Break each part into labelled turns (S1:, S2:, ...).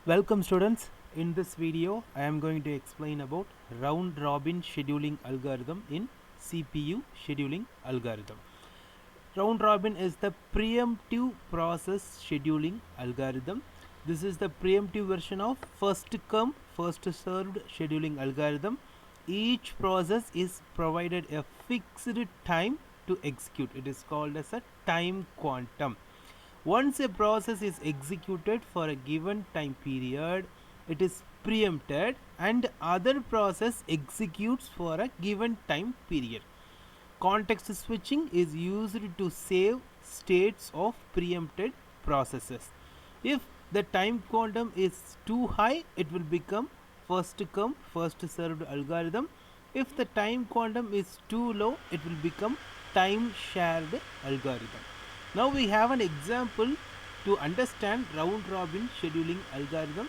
S1: Welcome students. In this video I am going to explain about round robin scheduling algorithm in CPU scheduling algorithm. Round robin is the preemptive process scheduling algorithm. This is the preemptive version of first come first served scheduling algorithm. Each process is provided a fixed time to execute. It is called as a time quantum. Once a process is executed for a given time period, it is preempted and other process executes for a given time period. Context switching is used to save states of preempted processes. If the time quantum is too high, it will become first come first served algorithm. If the time quantum is too low, it will become time shared algorithm. Now we have an example to understand round robin scheduling algorithm.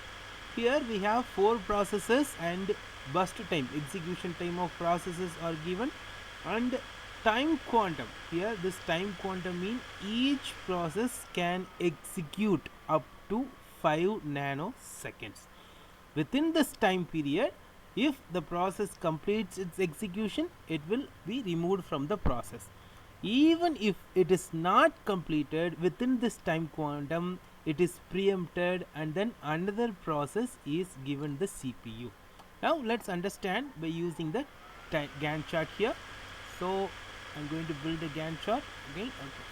S1: Here we have four processes and burst time, execution time of processes are given, and time quantum. Here this time quantum means each process can execute up to 5 nanoseconds. Within this time period, if the process completes its execution, it will be removed from the process. Even if it is not completed within this time quantum, it is preempted and then another process is given the CPU. Now let's understand by using the Gantt chart here. So I'm going to build a Gantt chart again. Okay.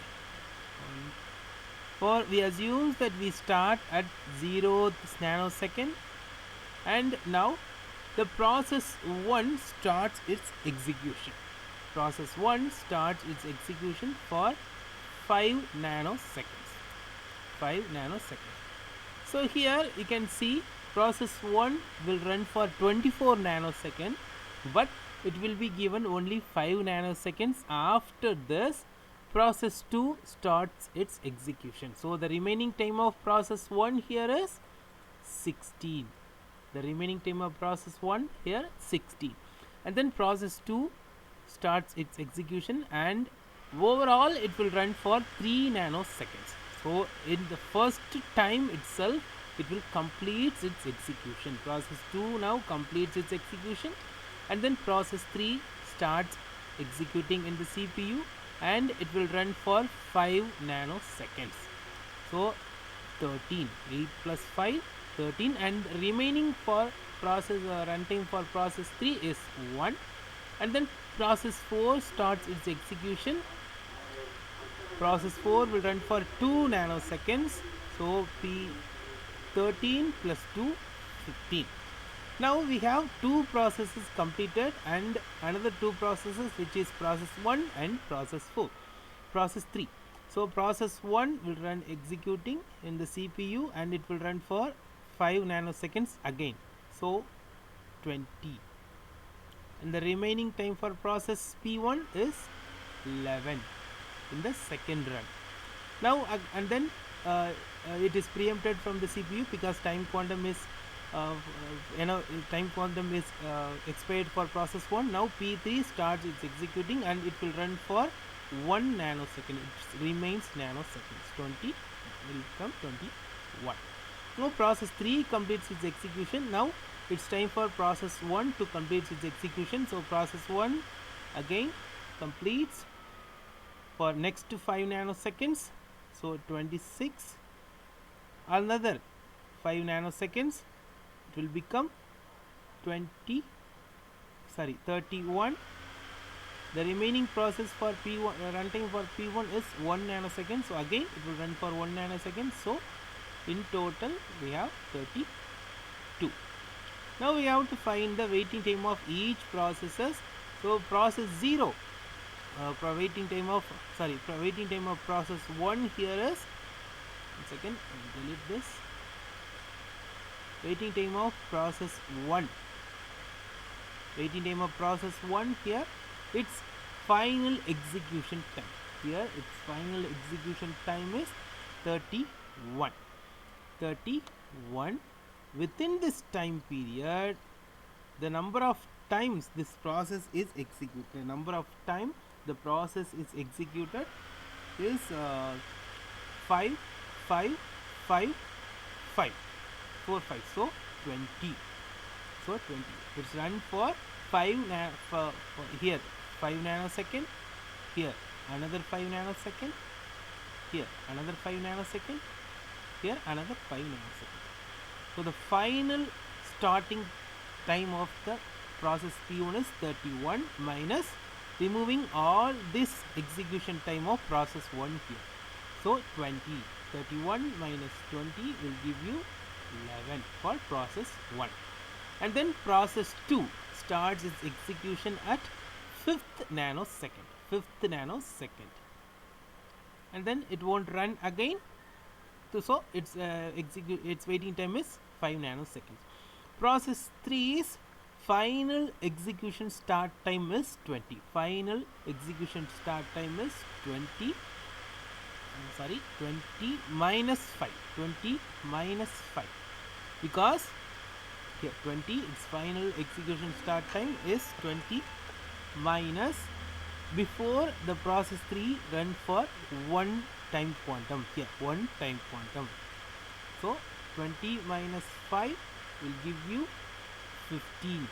S1: For we assume that we start at 0th nanosecond, and now the process 1 starts its execution. Process 1 starts its execution for 5 nanoseconds. 5 nanoseconds. So here you can see process 1 will run for 24 nanoseconds, but it will be given only 5 nanoseconds. After this, process 2 starts its execution. So the remaining time of process 1 here is 16. The remaining time of process 1 here 16, and then process 2 starts its execution, and overall it will run for 3 nanoseconds. So in the first time itself it will complete its execution. Process 2 now completes its execution, and then process 3 starts executing in the CPU, and it will run for 5 nanoseconds. So 13, 8 plus 5, 13, and remaining for process runtime for process 3 is 1, and then process 4 starts its execution. Process 4 will run for 2 nanoseconds. So P13 plus 2, 15. Now we have two processes completed and another two processes, which is process 1 and process 4. Process 3. So process 1 will run executing in the CPU, and it will run for 5 nanoseconds again. So 20. And the remaining time for process P1 is 11 in the second run. Now and then it is preempted from the CPU because time quantum is time quantum is expired for process 1. Now P3 starts its executing, and it will run for 1 nanosecond. It remains nanoseconds. 20 will become 21. Now process 3 completes its execution. Now it's time for process 1 to complete its execution. So process 1 again completes for next 5 nanoseconds. So 26, another 5 nanoseconds, it will become 31. The remaining process for P1 runtime for P1 is 1 nanosecond. So again it will run for 1 nanosecond. So in total we have 32. Now we have to find the waiting time of each processes. So process 0, waiting time of process 1 here is, one second, I'll delete this. Waiting time of process 1. Waiting time of process 1 here, its final execution time. Here its final execution time is 31. 31. Within this time period, the number of times this process is executed, the number of time the process is executed is 5, 5, 5, 5. 4 5, so 20. So 20. It's run for here 5 nanosecond, here another 5 nanosecond, here another 5 nanosecond, here another 5 nanosecond. So the final starting time of the process P1 is 31 minus removing all this execution time of process 1 here. So 20. 31 minus 20 will give you 11 for process 1. And then process 2 starts its execution at 5th nanosecond. 5th nanosecond. And then it won't run again. So its waiting time is 5 nanoseconds. Process 3 is final execution start time is 20. Final execution start time is 20. 20 minus 5. 20 minus 5. Because here 20, its final execution start time is 20 minus before the process 3 run for 1 time quantum. Here 1 time quantum. So 20 minus 5 will give you 15.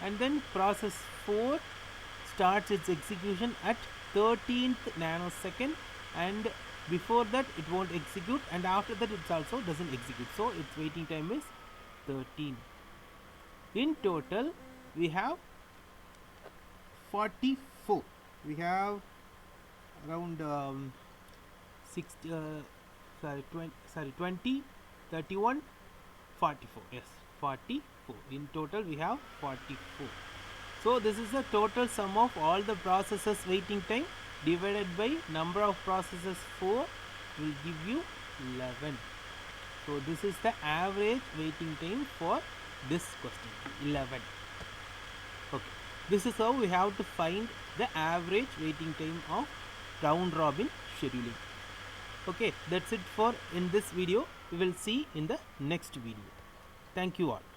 S1: And then process 4 starts its execution at 13th nanosecond, and before that it won't execute, and after that it also doesn't execute. So its waiting time is 13. In total we have 44. We have around 20, 31, 44. Yes, 44. In total we have 44. So this is the total sum of all the processes waiting time divided by number of processes 4 will give you 11. So this is the average waiting time for this question, 11. Okay, this is how we have to find the average waiting time of round robin scheduling. Okay, that's it for in this video. We will see in the next video. Thank you all.